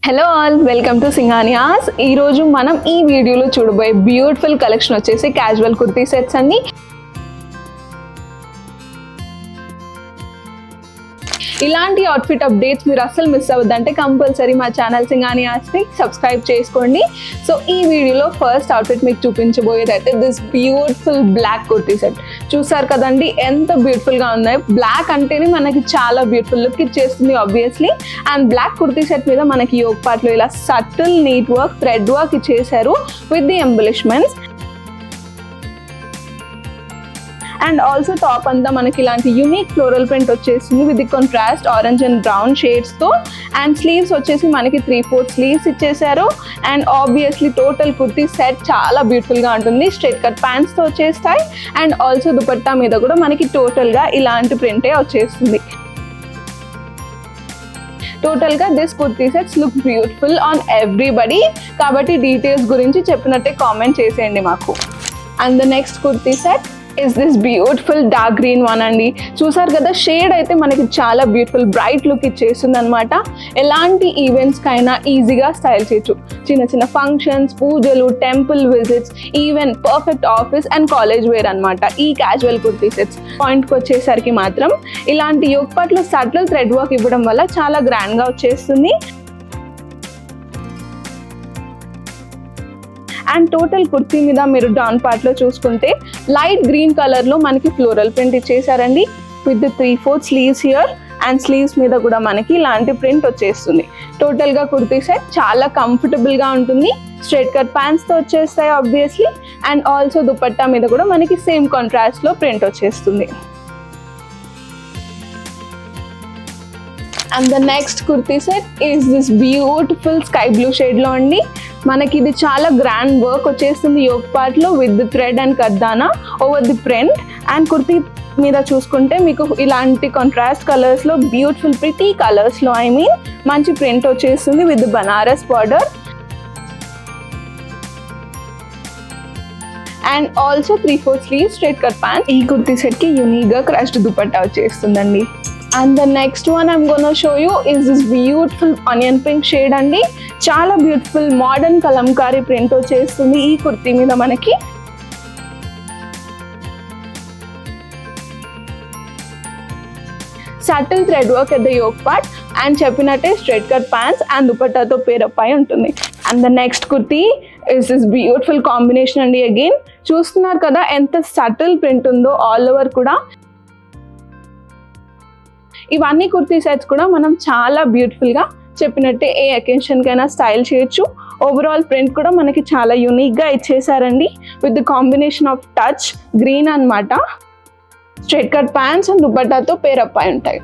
Hello all, welcome to Singhania's. ఈరోజు మనం ఈ వీడియోలో చూడబోయే బ్యూటిఫుల్ కలెక్షన్ వచ్చేసి క్యాజువల్ కుర్తీ సెట్స్ అండి. ఇలాంటి అవుట్ఫిట్ అప్డేట్స్ మీరు అస్సలు మిస్ అవ్వద్దంటే కంపల్సరీ మా ఛానల్ సింఘానియాస్ని సబ్స్క్రైబ్ చేసుకోండి. సో ఈ వీడియోలో ఫస్ట్ అవుట్ఫిట్ మీకు చూపించబోయేది అయితే this beautiful black kurti set. చూసారు కదండి ఎంత బ్యూటిఫుల్గా ఉన్నాయి. బ్లాక్ అంటేనే మనకి చాలా బ్యూటిఫుల్ లుక్ ఇచ్చేస్తుంది obviously. And black kurti set మీద మనకి యోగ్ పార్ట్లో ఇలా subtle neat work, thread work ఇచ్చేసారు with the embellishments. And also top అంతా మనకి ఇలాంటి యూనిక్ ఫ్లోరల్ ప్రింట్ వచ్చేసింది with the contrast orange and brown షేడ్స్తో. అండ్ స్లీవ్స్ వచ్చేసి మనకి 3/4 స్లీవ్స్ ఇచ్చేసారు. And obviously total kurti set చాలా బ్యూటిఫుల్గా ఉంటుంది. స్ట్రైట్ కట్ ప్యాంట్స్తో వచ్చేస్తాయి. అండ్ ఆల్సో దుపట్టా మీద కూడా మనకి టోటల్గా ఇలాంటి ప్రింటే వచ్చేస్తుంది. టోటల్గా this kurti sets look beautiful on everybody. కాబట్టి డీటెయిల్స్ గురించి చెప్పినట్టే కామెంట్ చేసేయండి మాకు. And the next kurti set is this beautiful dark green one అండి. చూసారు కదా, షేడ్ అయితే మనకి చాలా బ్యూటిఫుల్ బ్రైట్ లుక్ ఇచ్చేస్తుంది అనమాట. ఎలాంటి ఈవెంట్స్కైనా ఈజీగా స్టైల్ చేయొచ్చు. చిన్న చిన్న ఫంక్షన్స్, పూజలు, temple visits, even perfect office and college wear అనమాట ఈ క్యాజువల్ కుర్తీ సెట్స్. పాయింట్కి వచ్చేసరికి మాత్రం ఇలాంటి యోగ్ పార్ట్లో సటిల్ థ్రెడ్ వర్క్ ఇవ్వడం వల్ల చాలా గ్రాండ్గా వచ్చేస్తుంది. అండ్ టోటల్ కుర్తీ మీద మీరు డౌన్ పార్ట్లో చూసుకుంటే లైట్ గ్రీన్ కలర్లో మనకి ఫ్లోరల్ ప్రింట్ ఇచ్చేసారండి with the 3/4 sleeves here. And sleeves మీద కూడా మనకి ఇలాంటి ప్రింట్ వచ్చేస్తుంది. టోటల్గా కుర్తీ సెట్ చాలా కంఫర్టబుల్గా ఉంటుంది. స్ట్రైట్ కట్ ప్యాంట్స్తో వచ్చేస్తాయి ఆబ్వియస్లీ. అండ్ ఆల్సో దుపట్టా మీద కూడా మనకి సేమ్ కాంట్రాస్ట్లో ప్రింట్ వచ్చేస్తుంది. And the next kurti set is this beautiful sky blue షేడ్లో అండి. మనకి ఇది చాలా గ్రాండ్ వర్క్ వచ్చేస్తుంది యోగ్ పార్ట్లో విత్ ది థ్రెడ్ అండ్ కర్దానా over the print. And kurti మీద చూసుకుంటే మీకు ఇలాంటి కాంట్రాస్ట్ కలర్స్లో బ్యూటిఫుల్ ప్రిటీ కలర్స్లో మంచి ప్రింట్ వచ్చేస్తుంది with Banaras border. And also 3/4 sleeve straight cut pant. ఈ కుర్తీ సెట్కి యూనిక్గా క్రష్డ్ దుపట్టా వచ్చేస్తుందండి. And the next one I'm gonna show you is this beautiful onion pink shade అండి. చాలా బ్యూటిఫుల్ మోడర్న్ కలంకారీ ప్రింట్ వచ్చేస్తుంది ఈ కుర్తీ మీద మనకి. Subtle thread work at the yoke part and చెప్పినట్టే స్ట్రైట్ కట్ ప్యాంట్స్ అండ్ దుపట్టాతో పేరప్ అయి ఉంటుంది. And the next kurti is this beautiful combination అండి. అగైన్ చూస్తున్నారు కదా ఎంత సటిల్ ప్రింట్ ఉందో ఆల్ ఓవర్ కూడా. ఇవన్నీ కుర్తీ సెట్స్ కూడా మనం చాలా బ్యూటిఫుల్గా చెప్పినట్టే ఏ అకేషన్కైనా స్టైల్ చేయొచ్చు. ఓవరాల్ ప్రింట్ కూడా మనకి చాలా యూనిక్గా ఇచ్చేసారండి with the combination of touch green అనమాట. స్ట్రైట్ కట్ ప్యాంట్స్ అండ్ దుపట్టాతో పేరప్ అయి ఉంటాయి.